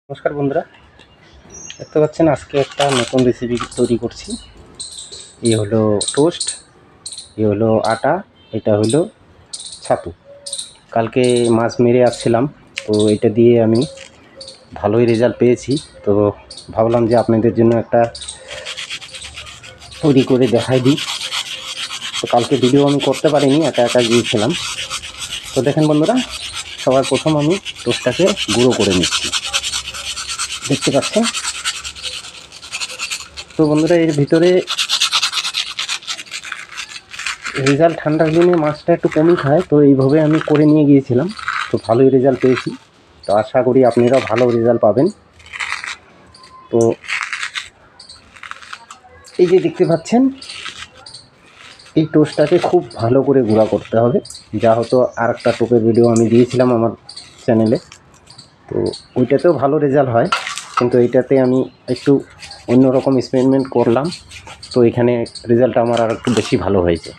নমস্কার বন্ধুরা, দেখতে পাচ্ছেন আজকে একটা নতুন রেসিপি তৈরি করছি। এই হলো টোস্ট, এই হলো আটা, এটা হলো ছাতু। কালকে মাছ মেরে আসছিলাম, তো এটা দিয়ে আমি ভালোই রেজাল্ট পেয়েছি। তো ভাবলাম যে আপনাদের জন্য একটা তৈরি করে দেখাই দিই। তো কালকে ভিডিও আমি করতে পারিনি, একা একা গিয়েছিলাম। তো দেখেন বন্ধুরা, সবার প্রথম আমি টোস্টটাকে গুঁড়ো করে নিচ্ছি, দেখতে পাচ্ছেন। তো বন্ধুরা, এর ভিতরে রেজাল্ট ঠান্ডার দিনে মাছটা একটু কমই খায়, তো এইভাবে আমি করে নিয়ে গিয়েছিলাম, তো ভালোই রেজাল্ট পেয়েছি। তো আশা করি আপনারাও ভালো রেজাল্ট পাবেন। তো এই যে দেখতে পাচ্ছেন, এই টোস্টটাকে খুব ভালো করে গুঁড়া করতে হবে। যা হতো আর একটা টোপের ভিডিও আমি দিয়েছিলাম আমার চ্যানেলে, তো ওইটাতেও ভালো রেজাল্ট হয়, কিন্তু এইটাতে আমি একটু অন্যরকম এক্সপেরিমেন্ট করলাম, তো এখানে রেজাল্টটা আমার আর একটু বেশি ভালো হয়েছে।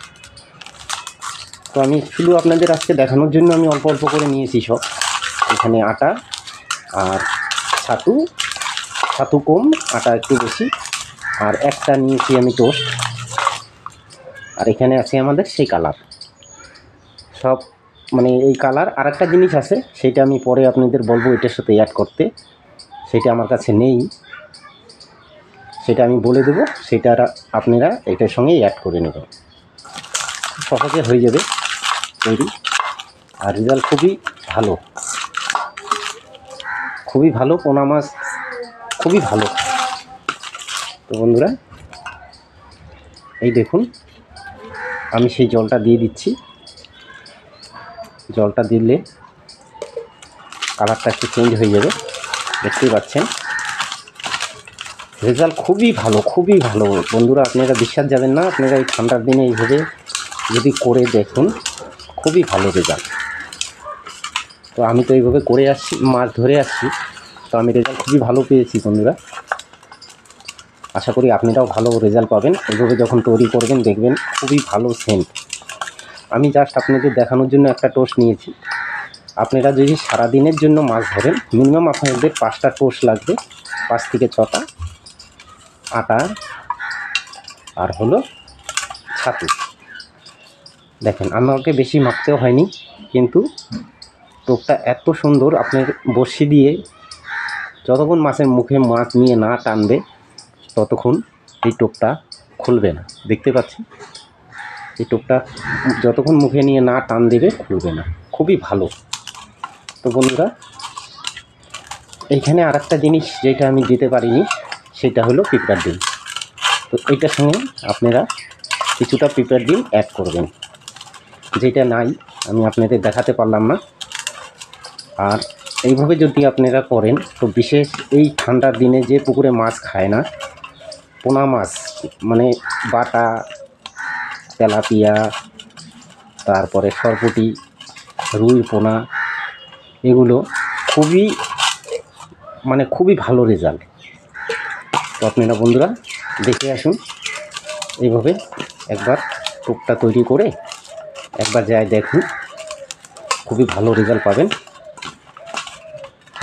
তো আমি শুধু আপনাদের আজকে দেখানোর জন্য আমি অল্প অল্প করে নিয়েছি সব। এখানে আটা আর ছাতু কম, আটা একটু বেশি, আর একটা নিয়েছি আমি টোস্ট, আর এখানে আছে আমাদের সেই কালার সব। মানে এই কালার আর একটা জিনিস আছে, সেটা আমি পরে আপনাদের বলবো এটার সাথে অ্যাড করতে। সেটা আমার কাছে নেই, সেটা আমি বলে দেবো, সেটা আপনারা এটার সঙ্গে অ্যাড করে নেবেন, সহজে হয়ে যাবে তৈরি। আর রেজাল্ট খুবই ভালো, পোনা মাছ খুবই ভালো। তো বন্ধুরা, এই দেখুন আমি সেই জলটা দিয়ে দিচ্ছি। জলটা দিলে কালারটা একটু চেঞ্জ হয়ে যাবে, দেখতেই পাচ্ছেন। রেজাল্ট খুবই ভালো বন্ধুরা, আপনারা বিশ্বাস যাবেন না। আপনারা এই ঠান্ডার দিনে এইভাবে যদি করে দেখুন, খুবই ভালো রেজাল্ট। তো আমি তো এইভাবে করে আসছি, মাছ ধরে আসছি, তো আমি রেজাল্ট খুবই ভালো পেয়েছি বন্ধুরা। আশা করি আপনারাও ভালো রেজাল্ট পাবেন। এইভাবে যখন তৈরি করবেন দেখবেন খুবই ভালো সেন্ট। আমি জাস্ট আপনাদের দেখানোর জন্য একটা টোস্ট নিয়েছি। আপনারা যদি সারাদিনের জন্য মাছ ধরেন, মিনিমাম আপনাদের 5টা টোস্ট লাগবে, 5 থেকে 6টা আটা আর হলো ছাতু। দেখেন আমাকে বেশি মাপতেও হয়নি, কিন্তু টোপটা এত সুন্দর। আপনার বড়শি দিয়ে যতক্ষণ মাছের মুখে মাছ নিয়ে না টানবে, ততক্ষণ এই টোপটা খুলবে না। দেখতে পাচ্ছি, এই টোপটা যতক্ষণ মুখে নিয়ে না টান দেবে খুলবে না, খুবই ভালো। তো বন্ধুরা, এইখানে আর একটা জিনিস যেটা আমি দিতে পারিনি, সেটা হলো পিঁপড়ার ডিম। তো এইটার সঙ্গে আপনারা কিছুটা পিঁপড়ার ডিম অ্যাড করবেন, যেটা নাই আমি আপনাদের দেখাতে পারলাম না। আর এইভাবে যদি আপনারা করেন, তো বিশেষ এই ঠান্ডার দিনে যে পুকুরে মাছ খায় না, পোনা মাছ মানে বাটা, তেলাপিয়া, তারপরে সরপুঁটি, রুই পোনা, এগুলো খুবই ভালো রেজাল্ট। তো আপনারা বন্ধুরা দেখে আসুন, এইভাবে একবার টোপটা তৈরি করে একবার যায় দেখুন, খুবই ভালো রেজাল্ট পাবেন।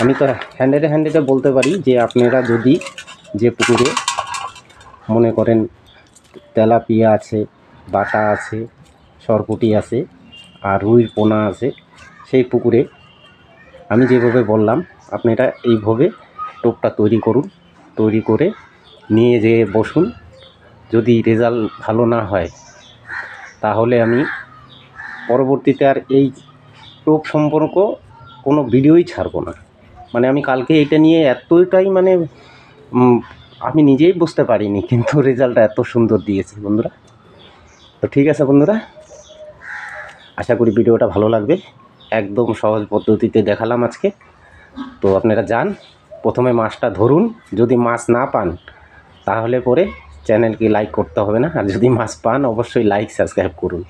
আমি তো হ্যান্ডেডে বলতে পারি যে আপনারা যদি যে পুকুরে মনে করেন তেলাপিয়া আছে, বাটা আছে, সরপুঁটি আছে, আর রুইর পোনা আছে, সেই পুকুরে আমি যেভাবে বললাম আপনারা এইভাবে টোপটা তৈরি করুন। তৈরি করে নিয়ে যেয়ে বসুন। যদি রেজাল্ট ভালো না হয়, তাহলে আমি পরবর্তীতে আর এই টোপ সম্পর্ক কোনো ভিডিওই ছাড়বো না। মানে আমি কালকে এটা নিয়ে এতটাই আমি নিজেই বুঝতে পারিনি, কিন্তু রেজাল্টটা এত সুন্দর দিয়েছে বন্ধুরা। তো ঠিক আছে বন্ধুরা, আশা করি ভিডিওটা ভালো লাগবে। একদম সহজ পদ্ধতিতে দেখালাম আজকে। তো আপনারা যান, প্রথমে মাছটা ধরুন। যদি মাছ না পান, তাহলে পরে চ্যানেলকে লাইক করতে হবে না, আর যদি মাছ পান অবশ্যই লাইক সাবস্ক্রাইব করুন।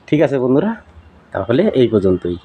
ঠিক আছে বন্ধুরা, তাহলে এই পর্যন্তই।